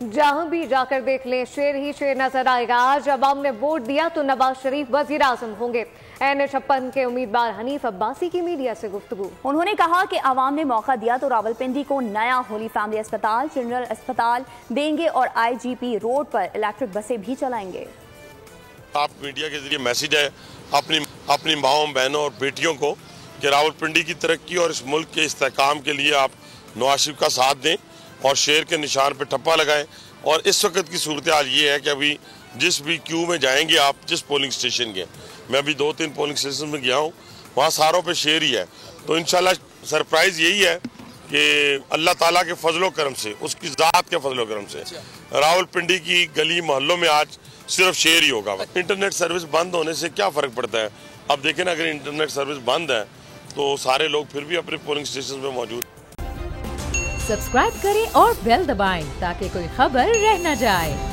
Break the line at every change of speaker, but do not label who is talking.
जहां भी जाकर देख लें शेर ही शेर नजर आएगा। आज अवाम ने वोट दिया तो नवाज शरीफ वजीर आजम होंगे। एन56 के उम्मीदवार हनीफ अब्बासी की मीडिया से गुफ्तगू।
उन्होंने कहा कि अवाम ने मौका दिया तो रावलपिंडी को नया होली फैमिली अस्पताल, जनरल अस्पताल देंगे और IGP रोड पर इलेक्ट्रिक बसें भी चलाएंगे।
आप मीडिया के जरिए मैसेज है अपनी माओं, बहनों और बेटियों को कि रावलपिंडी की तरक्की और इस मुल्क के इस्तेहकाम के लिए आप नवाज शरीफ का साथ दें और शेर के निशान पे ठप्पा लगाएं। और इस वक्त की सूरत हाल ये है कि अभी जिस भी क्यू में जाएंगे आप, जिस पोलिंग स्टेशन के, मैं अभी 2-3 पोलिंग स्टेशन में गया हूँ, वहाँ सारों पे शेर ही है। तो इंशाल्लाह सरप्राइज यही है कि अल्लाह ताला के फजलो करम से, उसकी ज़ात के फजलो करम से रावलपिंडी की गली मोहल्लों में आज सिर्फ शेर ही होगा। इंटरनेट सर्विस बंद होने से क्या फ़र्क पड़ता है? अब देखें ना, अगर इंटरनेट सर्विस बंद है तो सारे लोग फिर भी अपने पोलिंग स्टेशन में मौजूद।
सब्सक्राइब करें और बेल दबाएं ताकि कोई खबर रह न जाए।